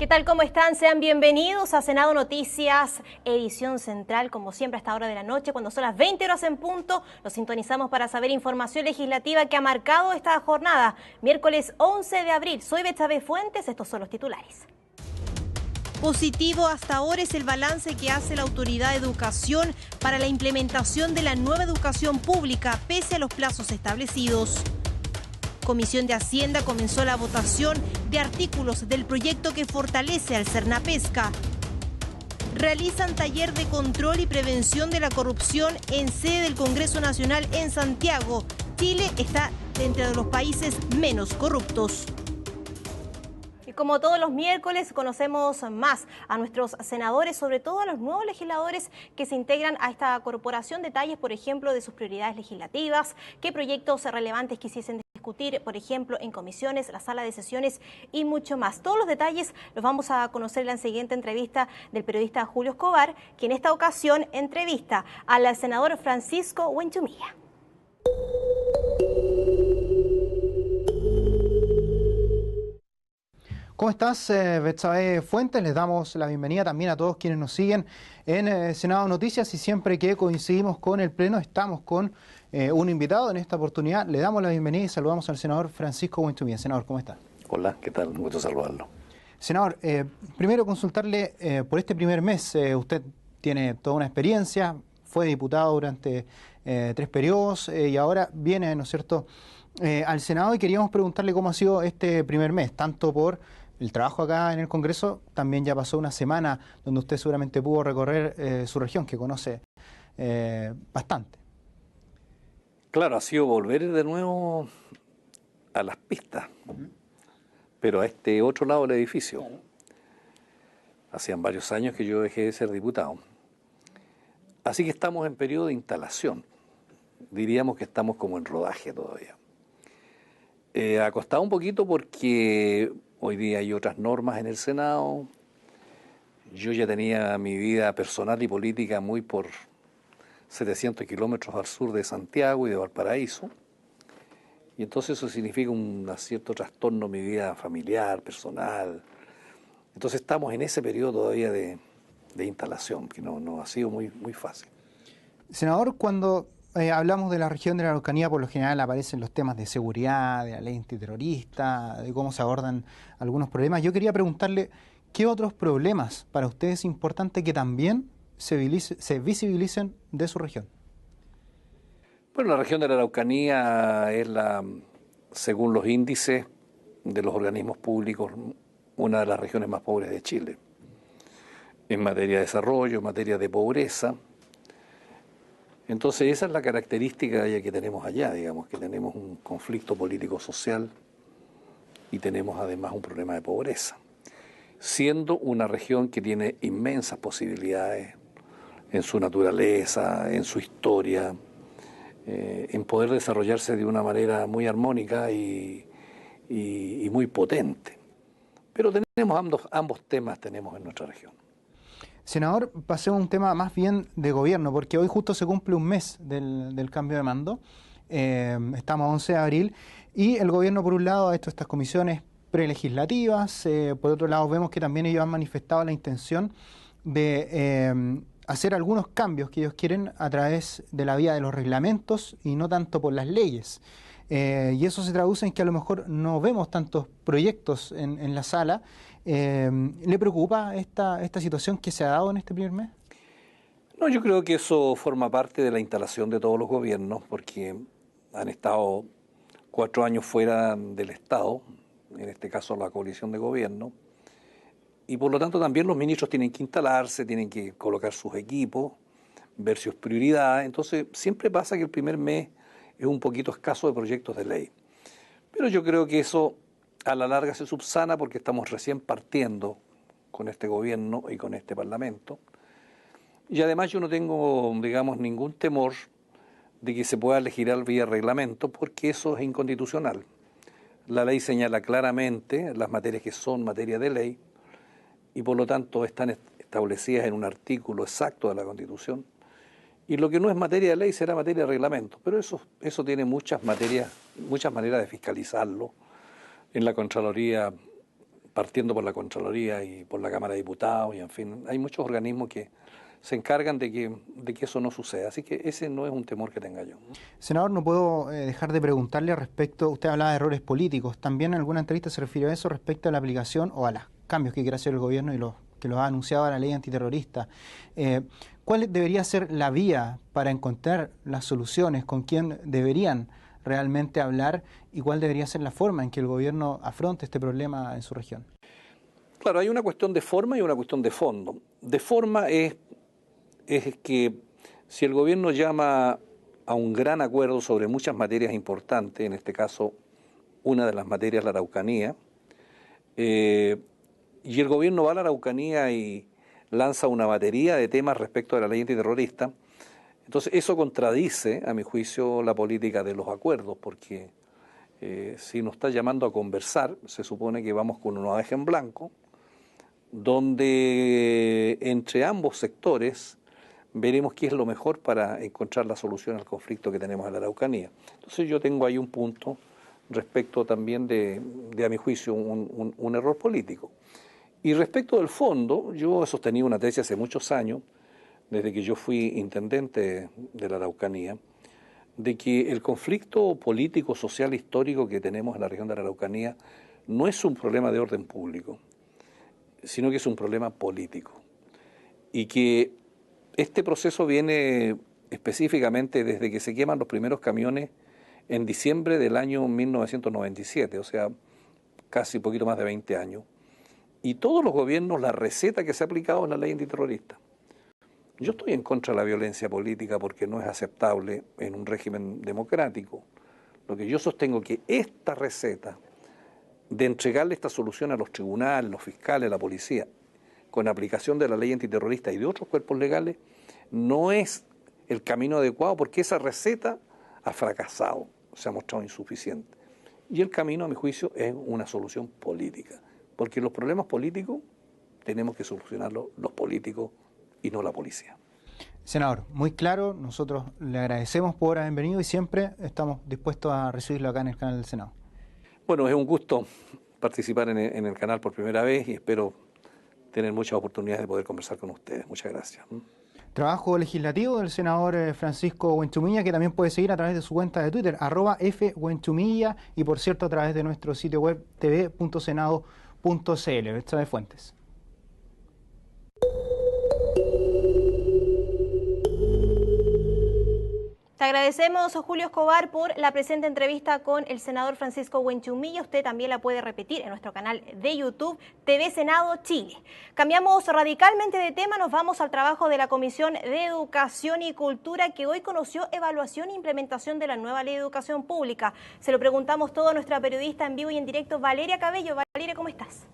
¿Qué tal? ¿Cómo están? Sean bienvenidos a Senado Noticias, edición central, como siempre a esta hora de la noche, cuando son las 20 horas en punto. Nos sintonizamos para saber información legislativa que ha marcado esta jornada, miércoles 11 de abril. Soy Betsabe Fuentes, estos son los titulares. Positivo hasta ahora es el balance que hace la Autoridad de Educación para la implementación de la nueva educación pública, pese a los plazos establecidos. Comisión de Hacienda comenzó la votación de artículos del proyecto que fortalece al Cernapesca. Realizan taller de control y prevención de la corrupción en sede del Congreso Nacional en Santiago. Chile está entre los países menos corruptos. Y como todos los miércoles, conocemos más a nuestros senadores, sobre todo a los nuevos legisladores que se integran a esta corporación. Detalles, por ejemplo, de sus prioridades legislativas, qué proyectos relevantes quisiesen discutir, por ejemplo, en comisiones, la sala de sesiones y mucho más. Todos los detalles los vamos a conocer en la siguiente entrevista del periodista Julio Escobar, que en esta ocasión entrevista al senador Francisco Huenchumilla. ¿Cómo estás, Betsabe Fuentes? Les damos la bienvenida también a todos quienes nos siguen en Senado Noticias, y siempre que coincidimos con el Pleno estamos con un invitado. En esta oportunidad le damos la bienvenida y saludamos al senador Francisco Huenchumilla. Senador, ¿cómo está? Hola, ¿qué tal? Un gusto saludarlo. Senador, primero consultarle por este primer mes. Usted tiene toda una experiencia, fue diputado durante 3 periodos y ahora viene, ¿no es cierto?, al Senado, y queríamos preguntarle cómo ha sido este primer mes, tanto por el trabajo acá en el Congreso. También ya pasó una semana donde usted seguramente pudo recorrer su región, que conoce bastante. Claro, ha sido volver de nuevo a las pistas, pero a este otro lado del edificio. Claro. Hacían varios años que yo dejé de ser diputado. Así que estamos en periodo de instalación. Diríamos que estamos como en rodaje todavía. Ha costado un poquito porque hoy día hay otras normas en el Senado. Yo ya tenía mi vida personal y política muy por 700 kilómetros al sur de Santiago y de Valparaíso. Y entonces eso significa un cierto trastorno en mi vida familiar, personal. Entonces estamos en ese periodo todavía de instalación, que no ha sido muy fácil. Senador, cuando hablamos de la región de la Araucanía, por lo general aparecen los temas de seguridad, de la ley antiterrorista, de cómo se abordan algunos problemas. Yo quería preguntarle, ¿qué otros problemas para usted es importante que también se visibilicen de su región? Bueno, la región de la Araucanía es según los índices de los organismos públicos, una de las regiones más pobres de Chile. En materia de desarrollo, en materia de pobreza. Entonces esa es la característica que tenemos allá, digamos, que tenemos un conflicto político-social y tenemos además un problema de pobreza, siendo una región que tiene inmensas posibilidades en su naturaleza, en su historia, en poder desarrollarse de una manera muy armónica y muy potente. Pero tenemos ambos temas tenemos en nuestra región. Senador, pasemos a un tema más bien de gobierno, porque hoy justo se cumple un mes del cambio de mando. Estamos a 11 de abril y el gobierno, por un lado, ha hecho estas comisiones prelegislativas. Por otro lado, vemos que también ellos han manifestado la intención de hacer algunos cambios que ellos quieren a través de la vía de los reglamentos y no tanto por las leyes. Y eso se traduce en que a lo mejor no vemos tantos proyectos en la sala. ¿Le preocupa esta situación que se ha dado en este primer mes? No, yo creo que eso forma parte de la instalación de todos los gobiernos, porque han estado 4 años fuera del Estado, en este caso la coalición de gobierno, y por lo tanto también los ministros tienen que instalarse, tienen que colocar sus equipos, ver sus prioridades. Entonces siempre pasa que el primer mes es un poquito escaso de proyectos de ley. Pero yo creo que eso a la larga se subsana porque estamos recién partiendo con este gobierno y con este parlamento. Y además yo no tengo, digamos, ningún temor de que se pueda legislar vía reglamento, porque eso es inconstitucional. La ley señala claramente las materias que son materia de ley y por lo tanto están establecidas en un artículo exacto de la Constitución. Y lo que no es materia de ley será materia de reglamento. Pero eso tiene muchas maneras de fiscalizarlo. En la Contraloría partiendo por la Contraloría y por la Cámara de Diputados, y en fin, hay muchos organismos que se encargan de que eso no suceda. Así que ese no es un temor que tenga yo. Senador, no puedo dejar de preguntarle respecto, usted hablaba de errores políticos, también en alguna entrevista se refirió a eso respecto a la aplicación o a los cambios que quiere hacer el gobierno y que los ha anunciado a la ley antiterrorista. ¿Cuál debería ser la vía para encontrar las soluciones? ¿Con quién deberían realmente hablar? ¿Y cuál debería ser la forma en que el gobierno afronte este problema en su región? Claro, hay una cuestión de forma y una cuestión de fondo. De forma es que si el gobierno llama a un gran acuerdo sobre muchas materias importantes, en este caso una de las materias la Araucanía, y el gobierno va a la Araucanía y lanza una batería de temas respecto de la ley antiterrorista, entonces eso contradice, a mi juicio, la política de los acuerdos, porque si nos está llamando a conversar, se supone que vamos con una hoja en blanco, donde entre ambos sectores veremos qué es lo mejor para encontrar la solución al conflicto que tenemos en la Araucanía. Entonces yo tengo ahí un punto respecto también de a mi juicio, un error político. Y respecto del fondo, yo he sostenido una tesis hace muchos años, desde que yo fui intendente de la Araucanía, de que el conflicto político, social, histórico que tenemos en la región de la Araucanía no es un problema de orden público, sino que es un problema político. Y que este proceso viene específicamente desde que se queman los primeros camiones en diciembre del año 1997, o sea, casi un poquito más de 20 años. Y todos los gobiernos, la receta que se ha aplicado es la ley antiterrorista. Yo estoy en contra de la violencia política porque no es aceptable en un régimen democrático. Lo que yo sostengo es que esta receta de entregarle esta solución a los tribunales, los fiscales, la policía, con aplicación de la ley antiterrorista y de otros cuerpos legales, no es el camino adecuado porque esa receta ha fracasado, se ha mostrado insuficiente. Y el camino, a mi juicio, es una solución política, porque los problemas políticos tenemos que solucionarlos los políticos y no la policía. Senador, muy claro, nosotros le agradecemos por haber venido y siempre estamos dispuestos a recibirlo acá en el canal del Senado. Bueno, es un gusto participar en el canal por primera vez y espero tener muchas oportunidades de poder conversar con ustedes. Muchas gracias. Trabajo legislativo del senador Francisco Huenchumilla, que también puede seguir a través de su cuenta de Twitter, @fhuenchumilla, y por cierto a través de nuestro sitio web tv.senado.cl. Betsabe Fuentes. Te agradecemos, Julio Escobar, por la presente entrevista con el senador Francisco Huenchumilla. Usted también la puede repetir en nuestro canal de YouTube, TV Senado Chile. Cambiamos radicalmente de tema, nos vamos al trabajo de la Comisión de Educación y Cultura, que hoy conoció evaluación e implementación de la nueva Ley de Educación Pública. Se lo preguntamos todo a nuestra periodista en vivo y en directo, Valeria Cabello. Valeria, ¿cómo estás?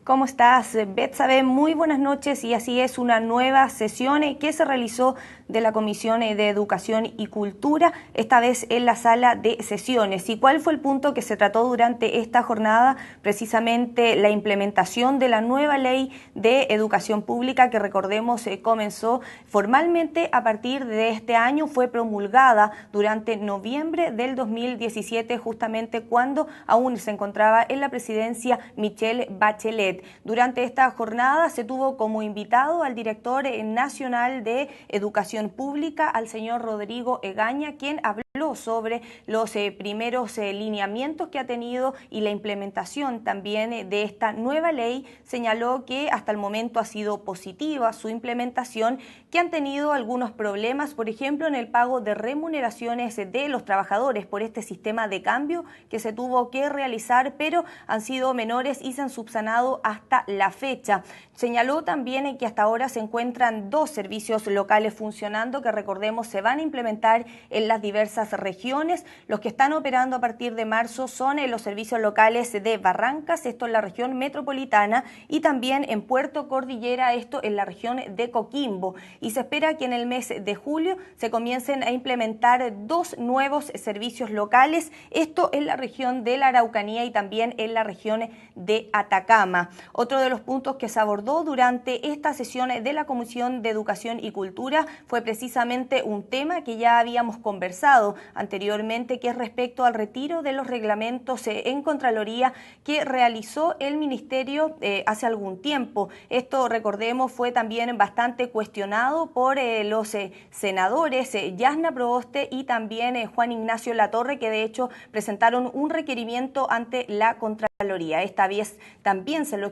¿Cómo estás, Betsabe? Muy buenas noches, y así es, una nueva sesión que se realizó de la Comisión de Educación y Cultura, esta vez en la sala de sesiones. ¿Y cuál fue el punto que se trató durante esta jornada? Precisamente la implementación de la nueva Ley de Educación Pública, que recordemos comenzó formalmente a partir de este año, fue promulgada durante noviembre del 2017, justamente cuando aún se encontraba en la presidencia Michelle Bachelet. Durante esta jornada se tuvo como invitado al director nacional de Educación Pública, al señor Rodrigo Egaña, quien habló sobre los primeros lineamientos que ha tenido y la implementación también de esta nueva ley. Señaló que hasta el momento ha sido positiva su implementación, que han tenido algunos problemas, por ejemplo, en el pago de remuneraciones de los trabajadores por este sistema de cambio que se tuvo que realizar, pero han sido menores y se han subsanado hasta la fecha. Señaló también que hasta ahora se encuentran 2 servicios locales funcionando, que recordemos se van a implementar en las diversas regiones. Los que están operando a partir de marzo son los servicios locales de Barrancas, esto en la región metropolitana, y también en Puerto Cordillera, esto en la región de Coquimbo. Y se espera que en el mes de julio se comiencen a implementar 2 nuevos servicios locales, esto en la región de la Araucanía y también en la región de Atacama. Otro de los puntos que se abordó durante esta sesión de la Comisión de Educación y Cultura fue precisamente un tema que ya habíamos conversado comentado anteriormente, que es respecto al retiro de los reglamentos en Contraloría que realizó el Ministerio hace algún tiempo. Esto, recordemos, fue también bastante cuestionado por los senadores Yasna Proboste y también Juan Ignacio Latorre, que de hecho presentaron un requerimiento ante la Contraloría. Esta vez también se lo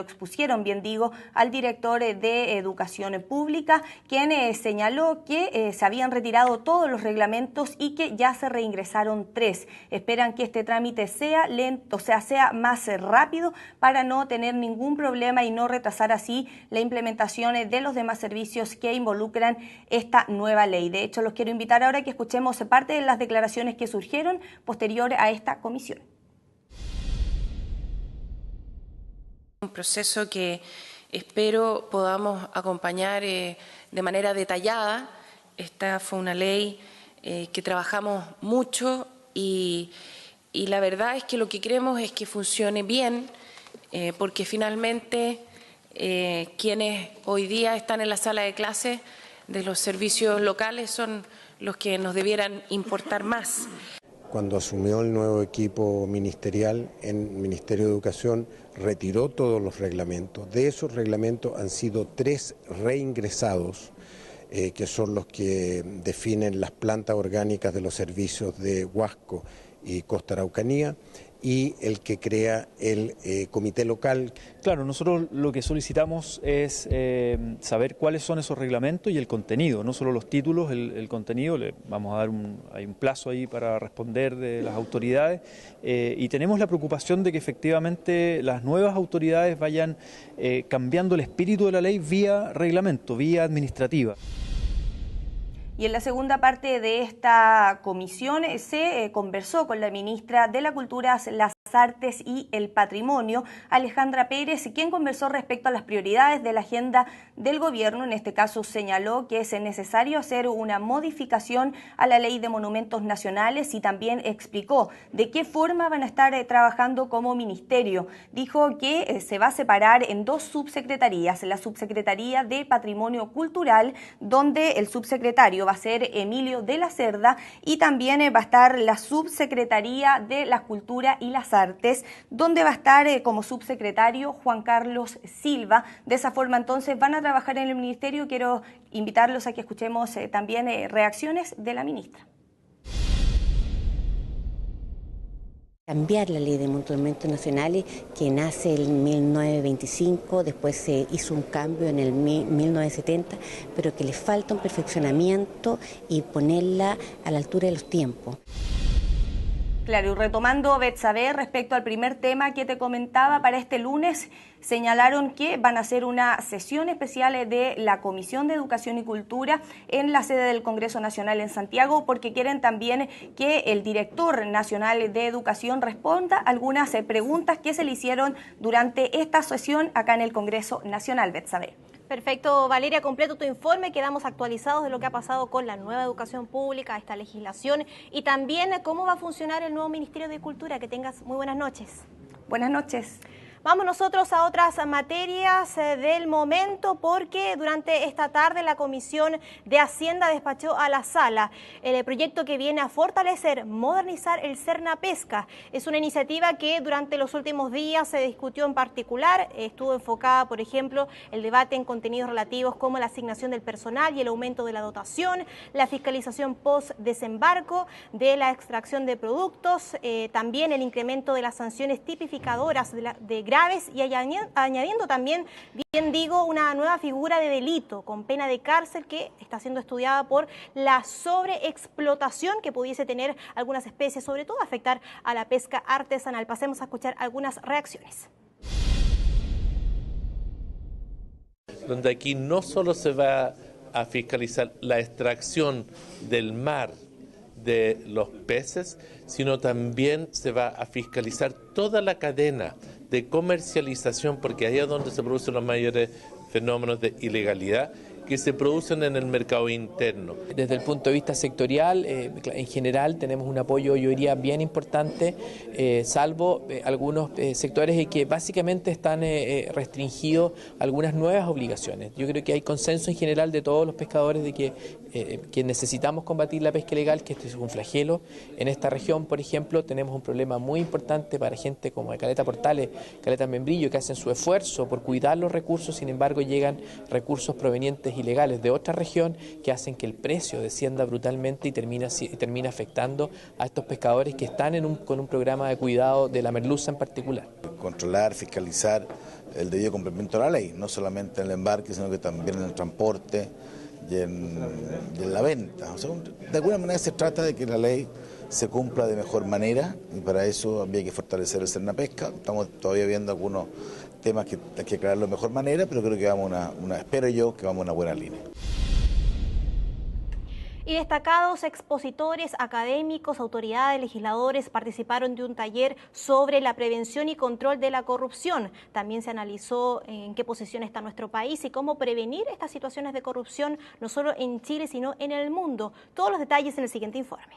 expusieron, bien digo, al director de Educación Pública, quien señaló que se habían retirado todos los reglamentos y que ya se reingresaron 3. Esperan que este trámite sea lento, sea más rápido para no tener ningún problema y no retrasar así la implementación de los demás servicios que involucran esta nueva ley. De hecho, los quiero invitar ahora a que escuchemos parte de las declaraciones que surgieron posterior a esta comisión. Un proceso que espero podamos acompañar de manera detallada. Esta fue una ley que trabajamos mucho y la verdad es que lo que queremos es que funcione bien, porque finalmente quienes hoy día están en la sala de clases de los servicios locales son los que nos debieran importar más. Cuando asumió el nuevo equipo ministerial en el Ministerio de Educación, retiró todos los reglamentos. De esos reglamentos han sido 3 reingresados, que son los que definen las plantas orgánicas de los servicios de Huasco y Costa Araucanía, y el que crea el comité local. Claro, nosotros lo que solicitamos es saber cuáles son esos reglamentos y el contenido, no solo los títulos, el contenido. Le vamos a dar hay un plazo ahí para responder de las autoridades y tenemos la preocupación de que efectivamente las nuevas autoridades vayan cambiando el espíritu de la ley vía reglamento, vía administrativa. Y en la segunda parte de esta comisión se conversó con la ministra de la Cultura, las Artes y el Patrimonio, Alejandra Pérez, quien conversó respecto a las prioridades de la agenda del gobierno. En este caso señaló que es necesario hacer una modificación a la Ley de Monumentos Nacionales y también explicó de qué forma van a estar trabajando como ministerio. Dijo que se va a separar en 2 subsecretarías, la Subsecretaría de Patrimonio Cultural, donde el subsecretario va a ser Emilio de la Cerda, y también va a estar la Subsecretaría de la Cultura y las Artes, donde va a estar como subsecretario Juan Carlos Silva. De esa forma entonces van a trabajar en el ministerio. Quiero invitarlos a que escuchemos también reacciones de la ministra. Cambiar la Ley de Monumentos Nacionales, que nace en 1925, después se hizo un cambio en el 1970, pero que le falta un perfeccionamiento y ponerla a la altura de los tiempos. Claro, y retomando, Betsabe, respecto al primer tema que te comentaba, para este lunes señalaron que van a hacer una sesión especial de la Comisión de Educación y Cultura en la sede del Congreso Nacional en Santiago, porque quieren también que el director nacional de Educación responda algunas preguntas que se le hicieron durante esta sesión acá en el Congreso Nacional. Betsabe. Perfecto, Valeria, completo tu informe. Quedamos actualizados de lo que ha pasado con la nueva educación pública, esta legislación y también cómo va a funcionar el nuevo Ministerio de Cultura. Que tengas muy buenas noches. Buenas noches. Vamos nosotros a otras materias del momento, porque durante esta tarde la Comisión de Hacienda despachó a la sala el proyecto que viene a fortalecer, modernizar el Sernapesca. Es una iniciativa que durante los últimos días se discutió en particular. Estuvo enfocada, por ejemplo, el debate en contenidos relativos como la asignación del personal y el aumento de la dotación, la fiscalización post-desembarco de la extracción de productos, también el incremento de las sanciones tipificadoras de graves y añadiendo también, bien digo, una nueva figura de delito con pena de cárcel que está siendo estudiada por la sobreexplotación que pudiese tener algunas especies, sobre todo afectar a la pesca artesanal. Pasemos a escuchar algunas reacciones. Donde aquí no solo se va a fiscalizar la extracción del mar de los peces, sino también se va a fiscalizar toda la cadena de comercialización, porque ahí es donde se producen los mayores fenómenos de ilegalidad que se producen en el mercado interno. Desde el punto de vista sectorial, en general tenemos un apoyo, yo diría, bien importante, salvo algunos sectores en que básicamente están restringidos algunas nuevas obligaciones. Yo creo que hay consenso en general de todos los pescadores de que que necesitamos combatir la pesca ilegal, que este es un flagelo. En esta región, por ejemplo, tenemos un problema muy importante para gente como de Caleta Portales, Caleta Membrillo, que hacen su esfuerzo por cuidar los recursos, sin embargo llegan recursos provenientes ilegales de otra región que hacen que el precio descienda brutalmente y termina afectando a estos pescadores que están con un programa de cuidado de la merluza en particular. Controlar, fiscalizar el debido cumplimiento de la ley, no solamente en el embarque, sino que también en el transporte y en la venta. O sea, de alguna manera se trata de que la ley se cumpla de mejor manera y para eso había que fortalecer el Sernapesca. Estamos todavía viendo algunos temas que hay que aclararlo de mejor manera, pero creo que espero yo que vamos a una buena línea. Y destacados expositores académicos, autoridades, legisladores participaron de un taller sobre la prevención y control de la corrupción. También se analizó en qué posición está nuestro país y cómo prevenir estas situaciones de corrupción, no solo en Chile, sino en el mundo. Todos los detalles en el siguiente informe.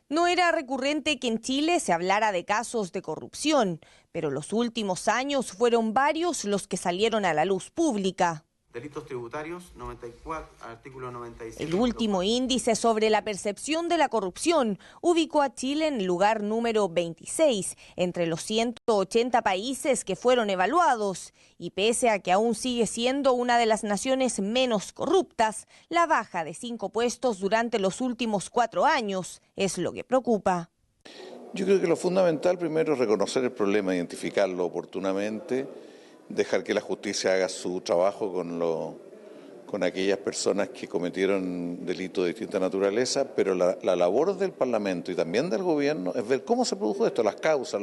No era recurrente que en Chile se hablara de casos de corrupción, pero los últimos años fueron varios los que salieron a la luz pública. Delitos tributarios, 94, artículo 95. El último índice sobre la percepción de la corrupción ubicó a Chile en el lugar número 26 entre los 180 países que fueron evaluados. Y pese a que aún sigue siendo una de las naciones menos corruptas, la baja de 5 puestos durante los últimos 4 años es lo que preocupa. Yo creo que lo fundamental primero es reconocer el problema, identificarlo oportunamente, dejar que la justicia haga su trabajo con aquellas personas que cometieron delitos de distinta naturaleza, pero la labor del Parlamento y también del gobierno es ver cómo se produjo esto, las causas,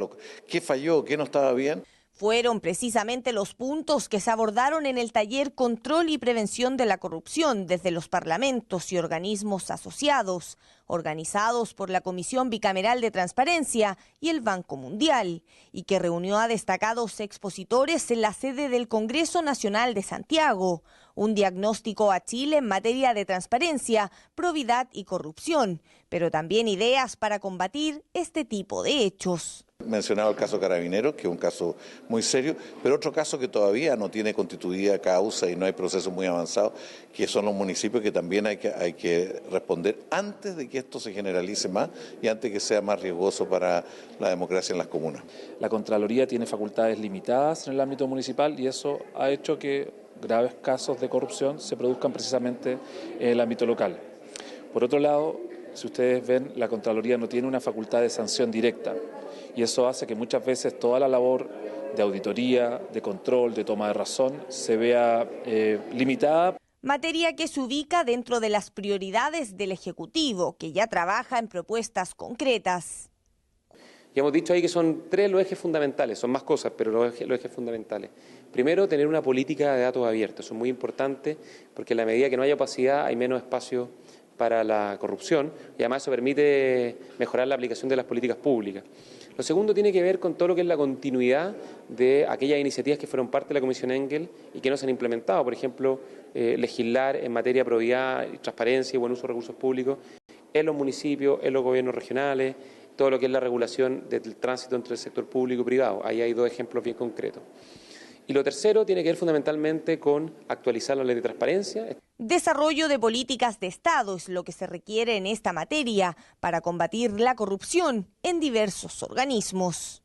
qué falló, qué no estaba bien. Fueron precisamente los puntos que se abordaron en el taller Control y Prevención de la Corrupción desde los parlamentos y organismos asociados, organizados por la Comisión Bicameral de Transparencia y el Banco Mundial, y que reunió a destacados expositores en la sede del Congreso Nacional de Santiago. Un diagnóstico a Chile en materia de transparencia, probidad y corrupción, pero también ideas para combatir este tipo de hechos. Mencionaba el caso Carabineros, que es un caso muy serio, pero otro caso que todavía no tiene constituida causa y no hay procesos muy avanzados, que son los municipios, que también hay que responder antes de que esto se generalice más y antes que sea más riesgoso para la democracia en las comunas. La Contraloría tiene facultades limitadas en el ámbito municipal y eso ha hecho que graves casos de corrupción se produzcan precisamente en el ámbito local. Por otro lado, si ustedes ven, la Contraloría no tiene una facultad de sanción directa y eso hace que muchas veces toda la labor de auditoría, de control, de toma de razón se vea limitada. Materia que se ubica dentro de las prioridades del Ejecutivo, que ya trabaja en propuestas concretas. Y hemos dicho ahí que son 3 los ejes fundamentales, son más cosas, pero los ejes fundamentales. Primero, tener una política de datos abiertos, eso es muy importante porque en la medida que no haya opacidad hay menos espacio para la corrupción y además eso permite mejorar la aplicación de las políticas públicas. Lo segundo tiene que ver con todo lo que es la continuidad de aquellas iniciativas que fueron parte de la Comisión Engel y que no se han implementado, por ejemplo, legislar en materia de probidad, transparencia y buen uso de recursos públicos en los municipios, en los gobiernos regionales, todo lo que es la regulación del tránsito entre el sector público y privado. Ahí hay 2 ejemplos bien concretos. Y lo tercero tiene que ver fundamentalmente con actualizar la ley de transparencia. Desarrollo de políticas de Estado es lo que se requiere en esta materia para combatir la corrupción en diversos organismos.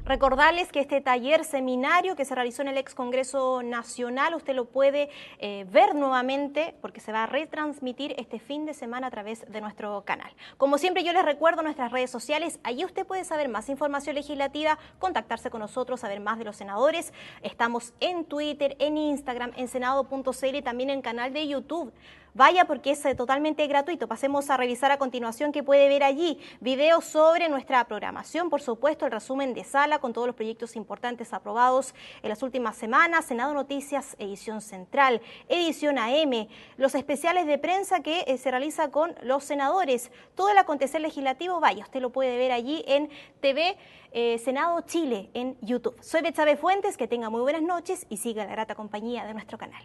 Recordarles que este taller seminario que se realizó en el ex Congreso Nacional, usted lo puede ver nuevamente porque se va a retransmitir este fin de semana a través de nuestro canal. Como siempre, yo les recuerdo nuestras redes sociales, allí usted puede saber más información legislativa, contactarse con nosotros, saber más de los senadores. Estamos en Twitter, en Instagram, en senado.cl y también en el canal de YouTube. Vaya porque es totalmente gratuito. Pasemos a revisar a continuación que puede ver allí. Videos sobre nuestra programación, por supuesto, el resumen de sala con todos los proyectos importantes aprobados en las últimas semanas, Senado Noticias, edición central, edición AM, los especiales de prensa que se realiza con los senadores. Todo el acontecer legislativo, vaya, usted lo puede ver allí en TV Senado Chile en YouTube. Soy Betsabe Fuentes, que tenga muy buenas noches y siga la grata compañía de nuestro canal.